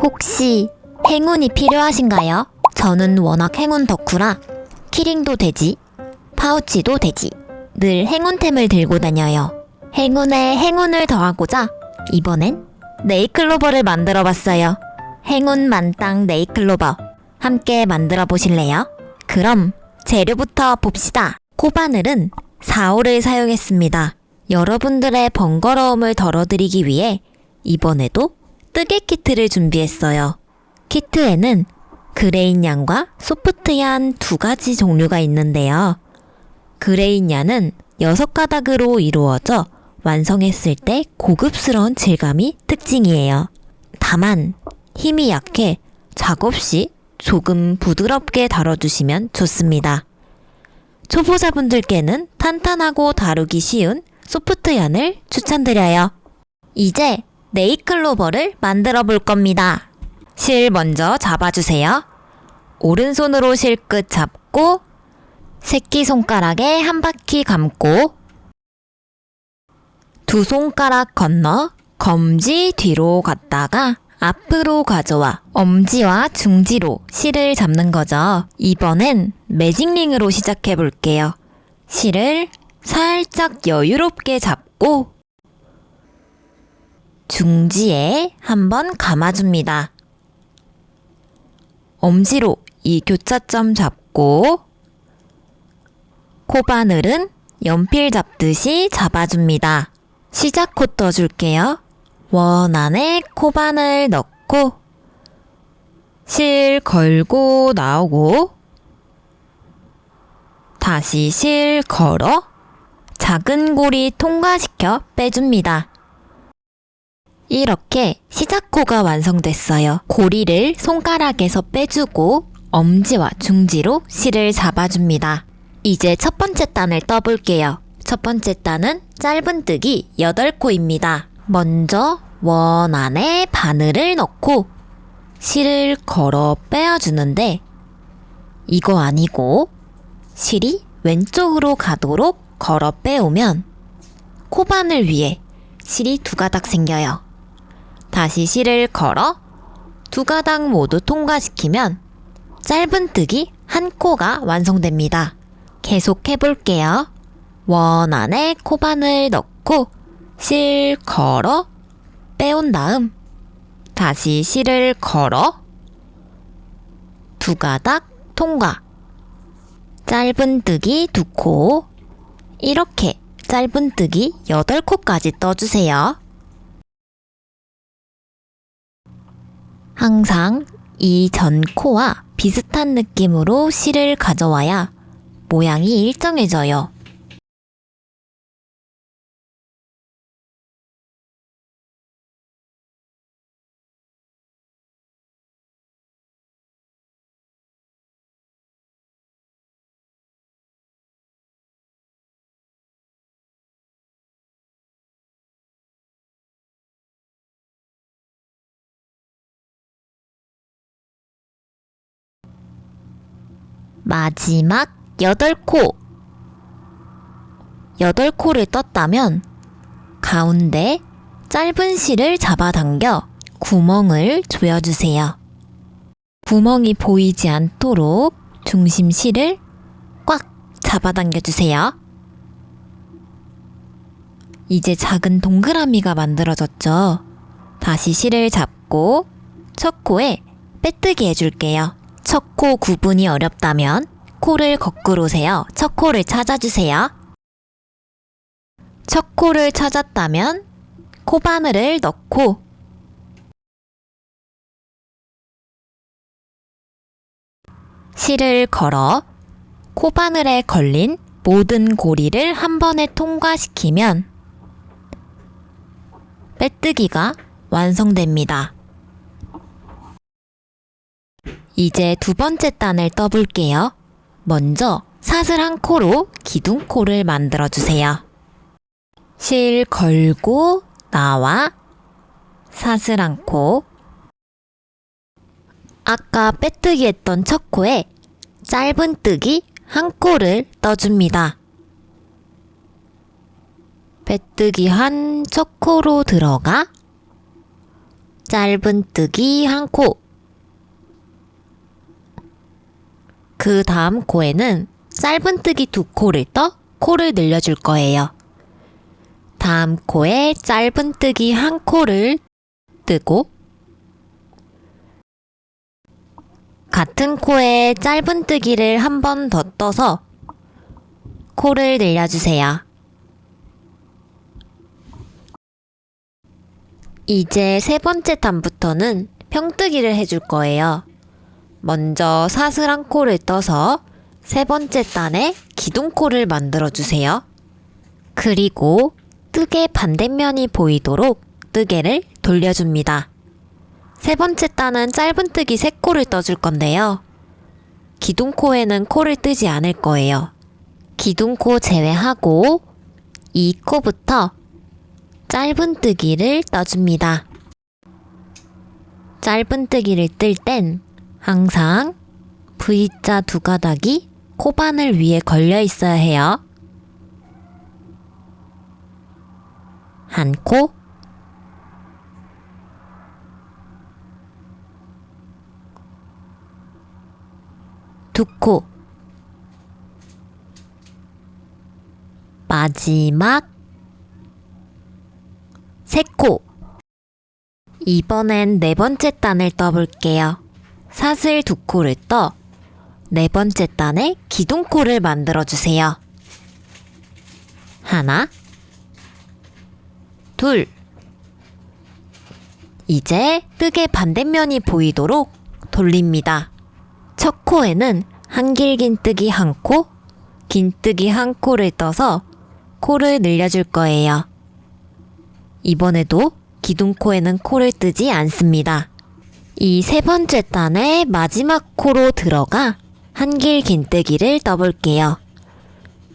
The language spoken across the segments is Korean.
혹시 행운이 필요하신가요? 저는 워낙 행운 덕후라 키링도 되지, 파우치도 되지, 늘 행운템을 들고 다녀요. 행운에 행운을 더하고자 이번엔 네잎클로버를 만들어 봤어요. 행운 만땅 네잎클로버 함께 만들어 보실래요? 그럼 재료부터 봅시다. 코바늘은 4호를 사용했습니다. 여러분들의 번거로움을 덜어드리기 위해 이번에도 뜨개 키트를 준비했어요. 키트에는 그레인 얀과 소프트 얀 두 가지 종류가 있는데요. 그레인 얀은 6가닥으로 이루어져 완성했을 때 고급스러운 질감이 특징이에요. 다만 힘이 약해 작업 시 조금 부드럽게 다뤄주시면 좋습니다. 초보자분들께는 탄탄하고 다루기 쉬운 소프트 얀을 추천드려요. 이제 네잎클로버를 만들어 볼 겁니다. 실 먼저 잡아주세요. 오른손으로 실 끝 잡고 새끼손가락에 한 바퀴 감고 두 손가락 건너 검지 뒤로 갔다가 앞으로 가져와 엄지와 중지로 실을 잡는 거죠. 이번엔 매직링으로 시작해 볼게요. 실을 살짝 여유롭게 잡고 중지에 한번 감아줍니다. 엄지로 이 교차점 잡고 코바늘은 연필 잡듯이 잡아줍니다. 시작 코 떠줄게요. 원 안에 코바늘 넣고 실 걸고 나오고 다시 실 걸어 작은 고리 통과시켜 빼줍니다. 이렇게 시작코가 완성됐어요. 고리를 손가락에서 빼주고 엄지와 중지로 실을 잡아줍니다. 이제 첫 번째 단을 떠볼게요. 첫 번째 단은 짧은뜨기 8코입니다. 먼저 원 안에 바늘을 넣고 실을 걸어 빼어주는데 이거 아니고 실이 왼쪽으로 가도록 걸어 빼오면 코바늘 위에 실이 2가닥 생겨요. 다시 실을 걸어 2가닥 모두 통과시키면 짧은뜨기 1코가 완성됩니다. 계속 해볼게요. 원 안에 코바늘 넣고 실 걸어 빼온 다음 다시 실을 걸어 2가닥 통과, 짧은뜨기 2코, 이렇게 짧은뜨기 8코까지 떠주세요. 항상 이 전 코와 비슷한 느낌으로 실을 가져와야 모양이 일정해져요. 마지막 8코! 8코를 떴다면 가운데 짧은 실을 잡아당겨 구멍을 조여주세요. 구멍이 보이지 않도록 중심 실을 꽉 잡아당겨주세요. 이제 작은 동그라미가 만들어졌죠? 다시 실을 잡고 첫 코에 빼뜨기 해줄게요. 첫 코 구분이 어렵다면 코를 거꾸로 세어 첫 코를 찾아주세요. 첫 코를 찾았다면 코바늘을 넣고 실을 걸어 코바늘에 걸린 모든 고리를 한 번에 통과시키면 빼뜨기가 완성됩니다. 이제 두 번째 단을 떠볼게요. 먼저 사슬 1코로 기둥코를 만들어주세요. 실 걸고 나와 사슬 1코, 아까 빼뜨기 했던 첫 코에 짧은뜨기 1코를 떠줍니다. 빼뜨기 한 첫 코로 들어가 짧은뜨기 한 코. 그 다음 코에는 짧은뜨기 두 코를 떠 코를 늘려줄 거예요. 다음 코에 짧은뜨기 한 코를 뜨고 같은 코에 짧은뜨기를 한 번 더 떠서 코를 늘려주세요. 이제 세 번째 단부터는 평뜨기를 해줄 거예요. 먼저 사슬한 코를 떠서 세 번째 단에 기둥코를 만들어주세요. 그리고 뜨개 반대면이 보이도록 뜨개를 돌려줍니다. 세 번째 단은 짧은뜨기 3코를 떠줄 건데요. 기둥코에는 코를 뜨지 않을 거예요. 기둥코 제외하고 이 코부터 짧은뜨기를 떠줍니다. 짧은뜨기를 뜰 땐 항상 V자 두 가닥이 코바늘 위에 걸려 있어야 해요. 한 코, 두 코, 마지막 세 코. 이번엔 네 번째 단을 떠볼게요. 사슬 두 코를 떠 네 번째 단에 기둥코를 만들어주세요. 하나, 둘. 이제 뜨개 반대면이 보이도록 돌립니다. 첫 코에는 한길긴뜨기 한 코, 긴뜨기 한 코를 떠서 코를 늘려줄 거예요. 이번에도 기둥코에는 코를 뜨지 않습니다. 이 세 번째 단의 마지막 코로 들어가 한길긴뜨기를 떠볼게요.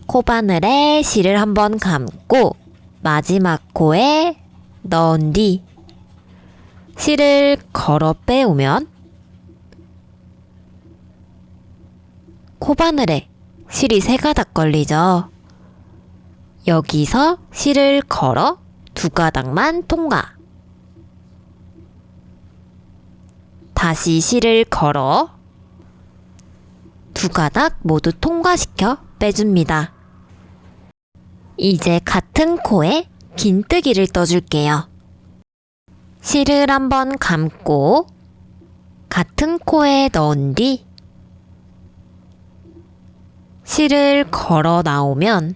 코바늘에 실을 한번 감고 마지막 코에 넣은 뒤 실을 걸어 빼오면 코바늘에 실이 3가닥 걸리죠. 여기서 실을 걸어 2가닥만 통과. 다시 실을 걸어 2가닥 모두 통과시켜 빼줍니다. 이제 같은 코에 긴뜨기를 떠줄게요. 실을 한번 감고 같은 코에 넣은 뒤 실을 걸어 나오면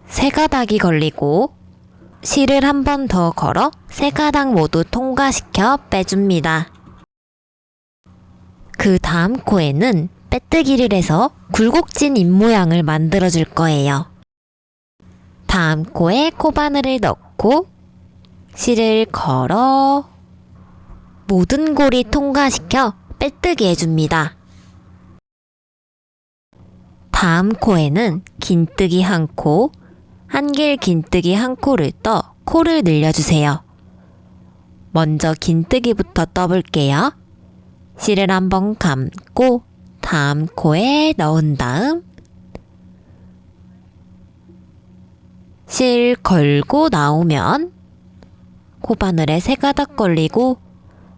3가닥이 걸리고 실을 한 번 더 걸어 3가닥 모두 통과시켜 빼줍니다. 그 다음 코에는 빼뜨기를 해서 굴곡진 입모양을 만들어줄 거예요. 다음 코에 코바늘을 넣고 실을 걸어 모든 고리 통과시켜 빼뜨기 해줍니다. 다음 코에는 긴뜨기 한 코, 한길 긴뜨기 한 코를 떠 코를 늘려주세요. 먼저 긴뜨기부터 떠볼게요. 실을 한번 감고 다음 코에 넣은 다음 실 걸고 나오면 코바늘에 3가닥 걸리고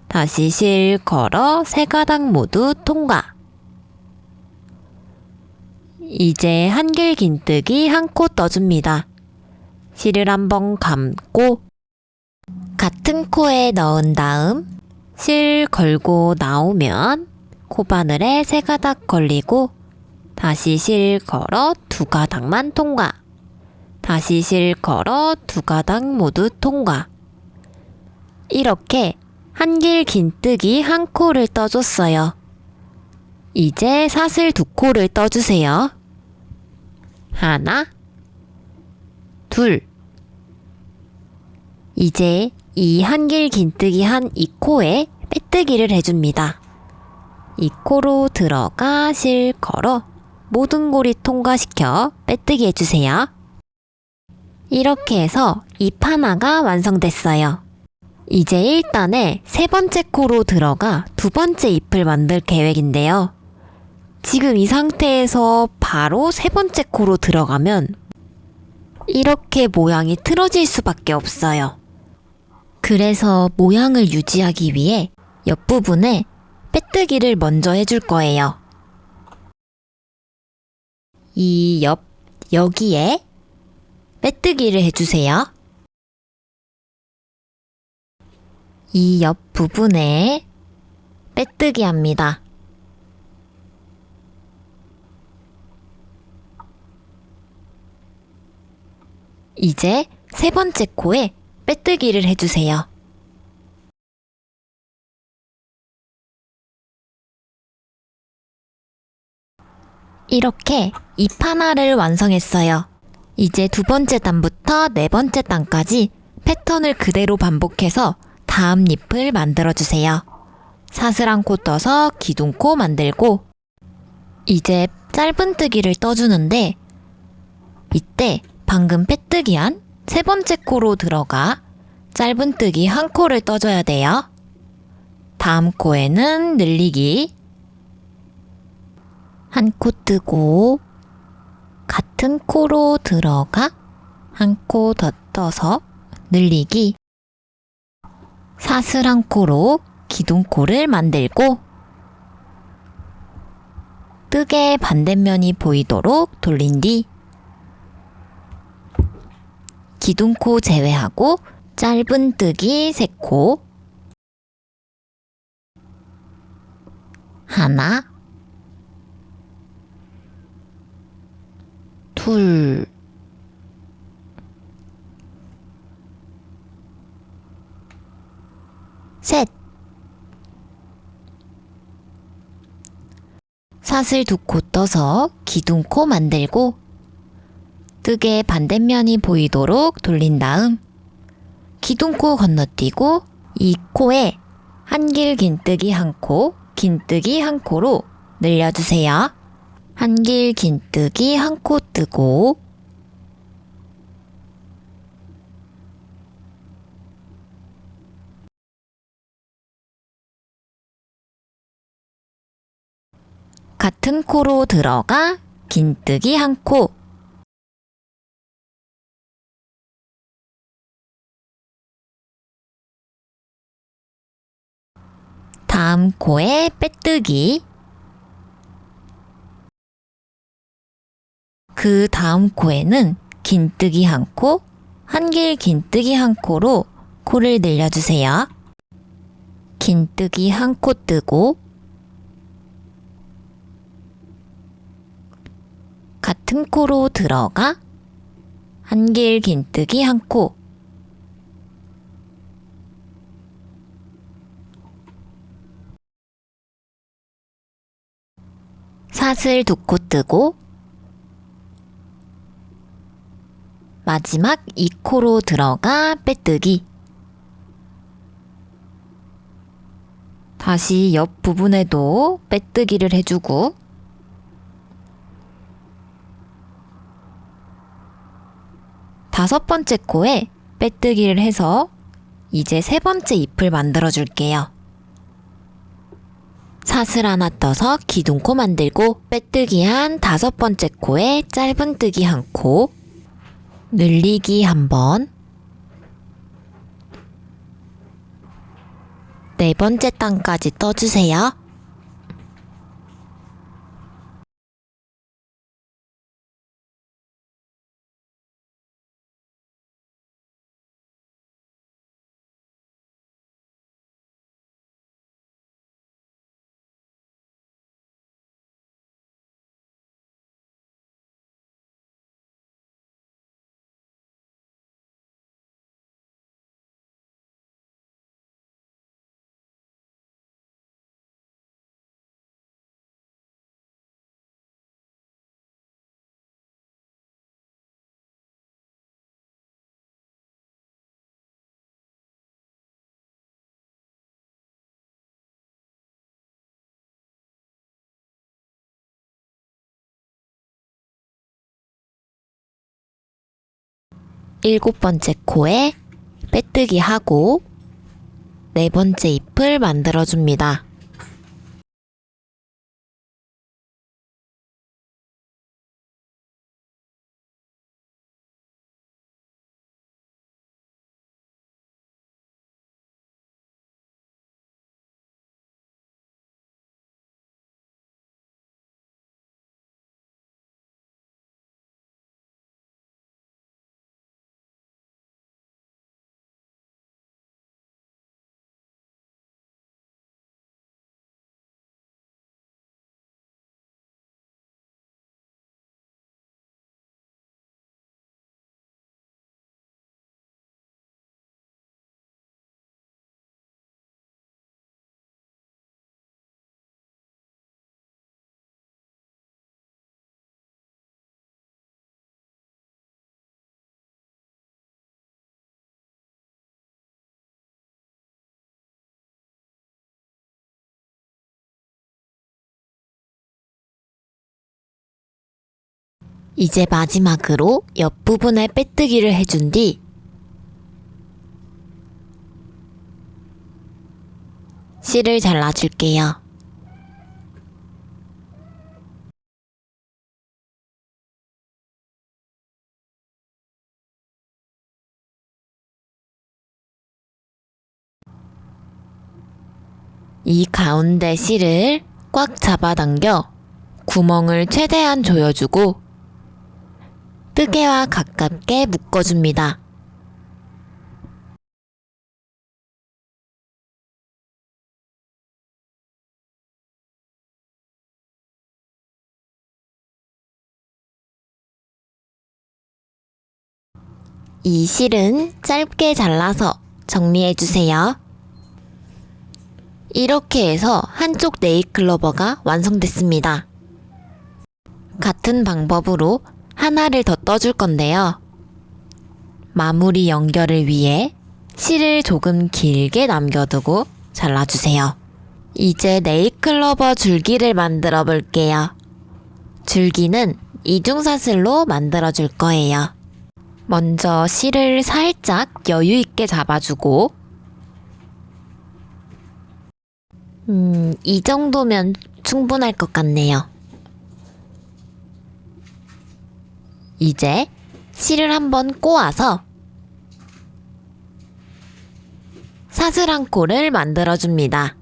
다시 실 걸어 3가닥 모두 통과. 이제 한길 긴뜨기 한 코 떠줍니다. 실을 한번 감고 같은 코에 넣은 다음 실 걸고 나오면 코바늘에 3가닥 걸리고 다시 실 걸어 2가닥만 통과. 다시 실 걸어 2가닥 모두 통과. 이렇게 한길 긴뜨기 한 코를 떠줬어요. 이제 사슬 2코를 떠주세요. 하나, 둘. 이제 이 한길 긴뜨기 한 이 코에 빼뜨기를 해줍니다. 이 코로 들어가 실 걸어 모든 고리 통과시켜 빼뜨기 해주세요. 이렇게 해서 잎 하나가 완성됐어요. 이제 1단에 세 번째 코로 들어가 두 번째 잎을 만들 계획인데요. 지금 이 상태에서 바로 세 번째 코로 들어가면 이렇게 모양이 틀어질 수밖에 없어요. 그래서 모양을 유지하기 위해 옆부분에 빼뜨기를 먼저 해줄 거예요. 여기에 빼뜨기를 해주세요. 이 옆 부분에 빼뜨기 합니다. 이제 세 번째 코에 빼뜨기를 해주세요. 이렇게 잎 하나를 완성했어요. 이제 두 번째 단부터 네 번째 단까지 패턴을 그대로 반복해서 다음 잎을 만들어주세요. 사슬한 코 떠서 기둥코 만들고, 이제 짧은뜨기를 떠주는데 이때 방금 빼뜨기한 세 번째 코로 들어가 짧은뜨기 한 코를 떠줘야 돼요. 다음 코에는 늘리기 한 코 뜨고 같은 코로 들어가 한 코 더 떠서 늘리기 사슬한 코로 기둥코를 만들고 뜨개 반대면이 보이도록 돌린 뒤 기둥코 제외하고 짧은뜨기 3코 하나 둘 셋 사슬 2코 떠서 기둥코 만들고 뜨개 반대면이 보이도록 돌린 다음 기둥코 건너뛰고 이 코에 한길 긴뜨기 1코, 긴뜨기 1코로 늘려주세요. 한길 긴뜨기 1코 뜨고 같은 코로 들어가 긴뜨기 1코 다음 코에 빼뜨기 그 다음 코에는 긴뜨기 1코, 한길 긴뜨기 1코로 코를 늘려주세요. 긴뜨기 1코 뜨고 같은 코로 들어가 한길 긴뜨기 1코 사슬 2코 뜨고 마지막 2코로 들어가 빼뜨기 다시 옆 부분에도 빼뜨기를 해주고 다섯 번째 코에 빼뜨기를 해서 이제 세 번째 잎을 만들어 줄게요. 사슬 하나 떠서 기둥코 만들고 빼뜨기 한 다섯 번째 코에 짧은뜨기 1코 늘리기 1번 네 번째 단까지 떠주세요. 일곱 번째 코에 빼뜨기 하고 네 번째 잎을 만들어줍니다. 이제 마지막으로 옆부분에 빼뜨기를 해준 뒤 실을 잘라줄게요. 이 가운데 실을 꽉 잡아당겨 구멍을 최대한 조여주고 뜨개와 가깝게 묶어줍니다. 이 실은 짧게 잘라서 정리해주세요. 이렇게 해서 한쪽 네일클로버가 완성됐습니다. 같은 방법으로 하나를 더 떠줄 건데요. 마무리 연결을 위해 실을 조금 길게 남겨두고 잘라주세요. 이제 네일클로버 줄기를 만들어 볼게요. 줄기는 이중사슬로 만들어 줄 거예요. 먼저 실을 살짝 여유 있게 잡아주고 이 정도면 충분할 것 같네요. 이제 실을 한번 꼬아서 사슬 한 코를 만들어줍니다.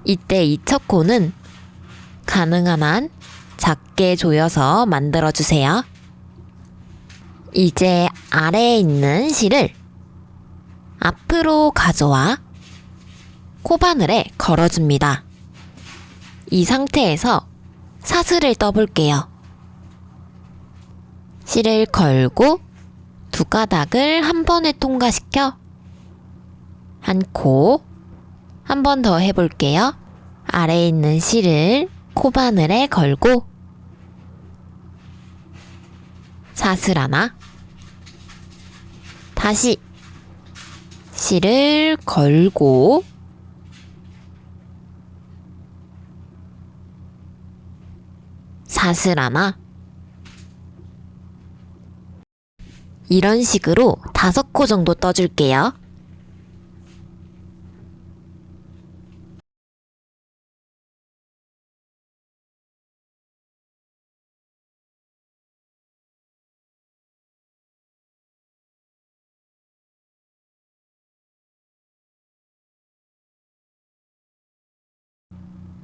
이때 이 첫 코는 가능한 한 작게 조여서 만들어주세요. 이제 아래에 있는 실을 앞으로 가져와 코바늘에 걸어줍니다. 이 상태에서 사슬을 떠볼게요. 실을 걸고 두 가닥을 한 번에 통과시켜 한 코, 한 번 더 해볼게요. 아래에 있는 실을 코바늘에 걸고 사슬 하나, 다시 실을 걸고 사슬 하나, 이런 식으로 5코 정도 떠줄게요.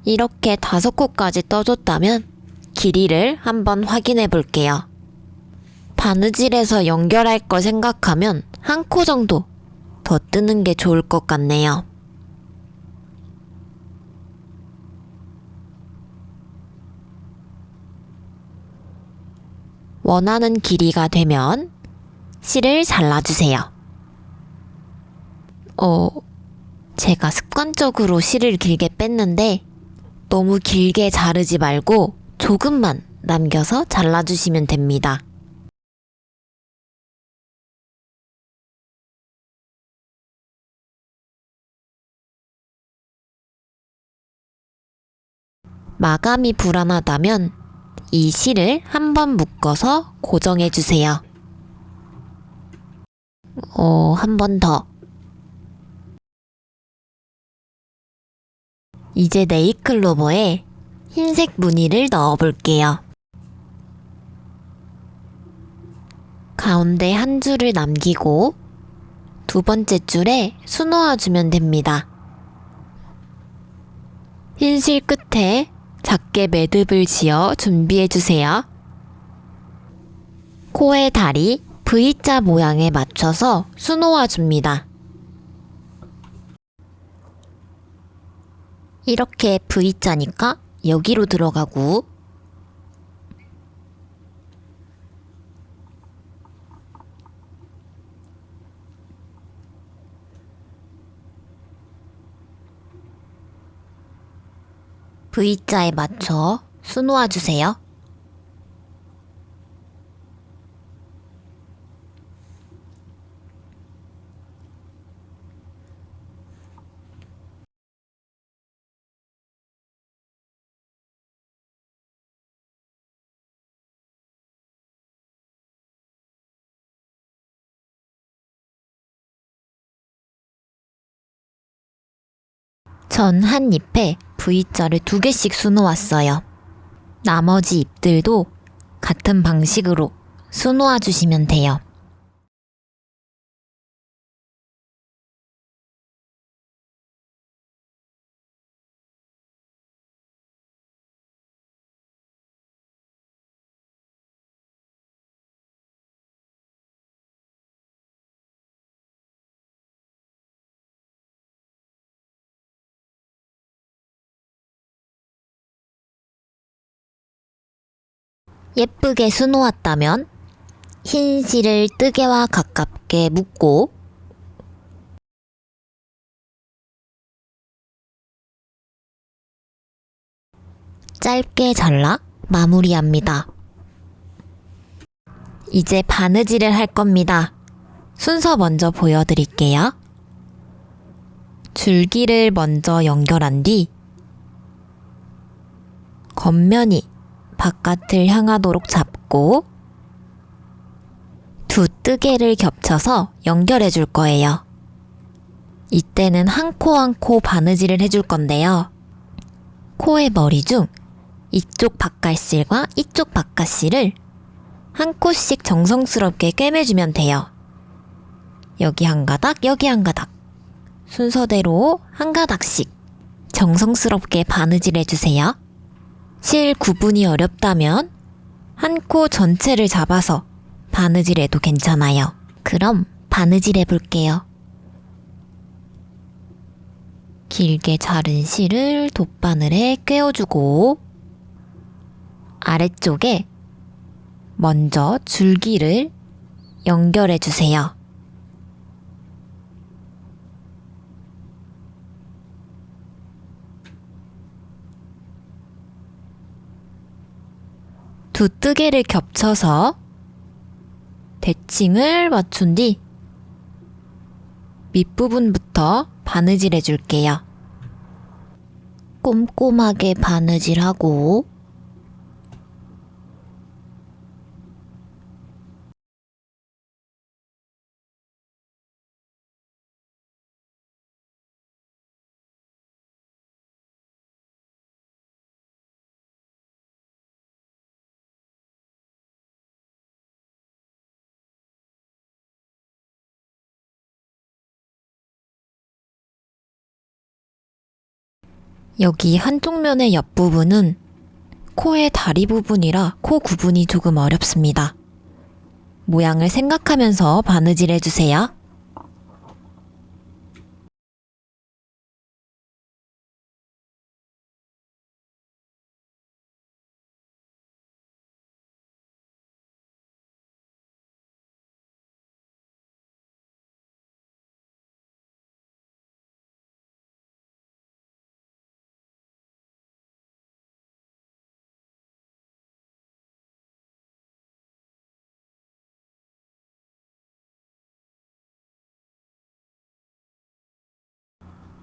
이렇게 5코까지 떠줬다면 길이를 한번 확인해 볼게요. 바느질해서 연결할 거 생각하면 한 코 정도 더 뜨는 게 좋을 것 같네요. 원하는 길이가 되면 실을 잘라주세요. 제가 습관적으로 실을 길게 뺐는데 너무 길게 자르지 말고 조금만 남겨서 잘라주시면 됩니다. 마감이 불안하다면 이 실을 한번 묶어서 고정해주세요. 한 번 더. 이제 네일클로버에 흰색 무늬를 넣어볼게요. 가운데 한 줄을 남기고 두 번째 줄에 수놓아주면 됩니다. 흰 실 끝에 작게 매듭을 지어 준비해주세요. 코의 다리 V자 모양에 맞춰서 수놓아줍니다. 이렇게 V자니까 여기로 들어가고 V자에 맞춰 수놓아주세요. 전 한 잎에 V자를 2개씩 수놓았어요. 나머지 잎들도 같은 방식으로 수놓아 주시면 돼요. 예쁘게 수놓았다면 흰 실을 뜨개와 가깝게 묶고 짧게 잘라 마무리합니다. 이제 바느질을 할 겁니다. 순서 먼저 보여드릴게요. 줄기를 먼저 연결한 뒤 겉면이 바깥을 향하도록 잡고 두 뜨개를 겹쳐서 연결해 줄 거예요. 이때는 한 코 한 코 바느질을 해줄 건데요. 코의 머리 중 이쪽 바깥실과 이쪽 바깥실을 한 코씩 정성스럽게 꿰매주면 돼요. 여기 한 가닥, 여기 한 가닥. 순서대로 한 가닥씩 정성스럽게 바느질 해주세요. 실 구분이 어렵다면 한 코 전체를 잡아서 바느질해도 괜찮아요. 그럼 바느질 해볼게요. 길게 자른 실을 돗바늘에 꿰어주고 아래쪽에 먼저 줄기를 연결해주세요. 두 뜨개를 겹쳐서 대칭을 맞춘 뒤 밑부분부터 바느질 해줄게요. 꼼꼼하게 바느질하고 여기 한쪽 면의 옆부분은 코의 다리 부분이라 코 구분이 조금 어렵습니다. 모양을 생각하면서 바느질 해주세요.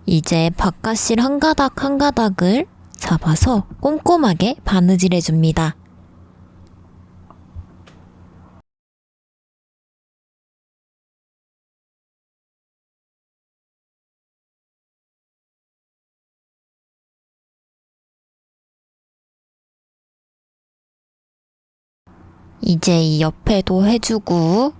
이제 바깥실 한 가닥 한 가닥을 잡아서 꼼꼼하게 바느질 해줍니다. 이제 이 옆에도 해주고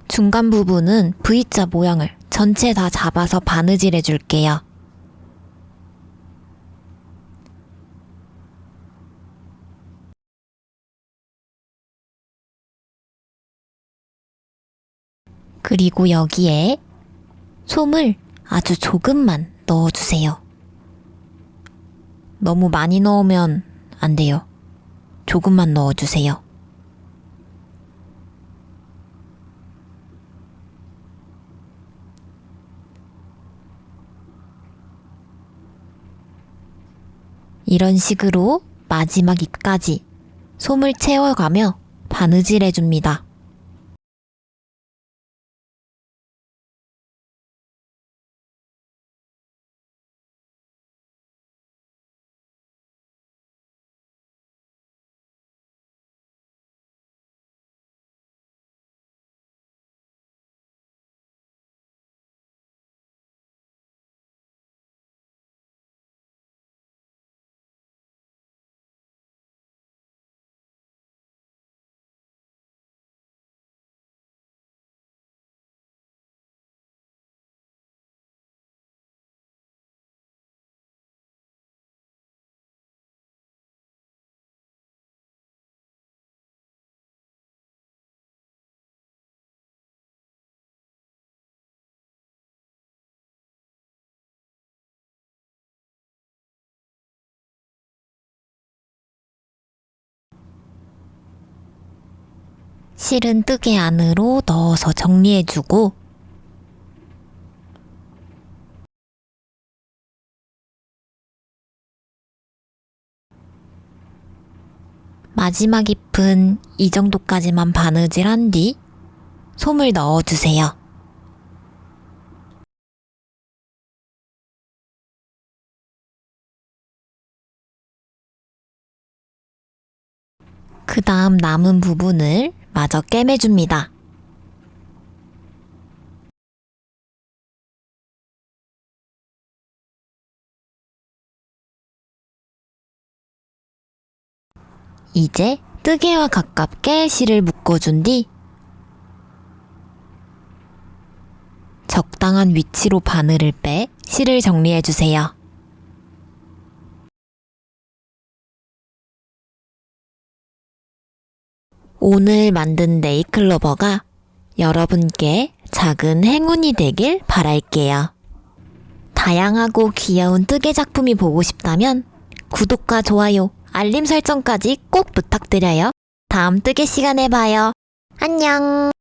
중간 부분은 V자 모양을 전체 다 잡아서 바느질 해줄게요. 그리고 여기에 솜을 아주 조금만 넣어주세요. 너무 많이 넣으면 안 돼요. 조금만 넣어주세요. 이런 식으로 마지막 잎까지 솜을 채워가며 바느질 해줍니다. 실은 뜨개 안으로 넣어서 정리해주고 마지막 잎은 이 정도까지만 바느질한 뒤 솜을 넣어주세요. 그 다음 남은 부분을 마저 꿰매줍니다. 이제 뜨개와 가깝게 실을 묶어준 뒤 적당한 위치로 바늘을 빼 실을 정리해주세요. 오늘 만든 네일클로버가 여러분께 작은 행운이 되길 바랄게요. 다양하고 귀여운 뜨개 작품이 보고 싶다면 구독과 좋아요, 알림 설정까지 꼭 부탁드려요. 다음 뜨개 시간에 봐요. 안녕!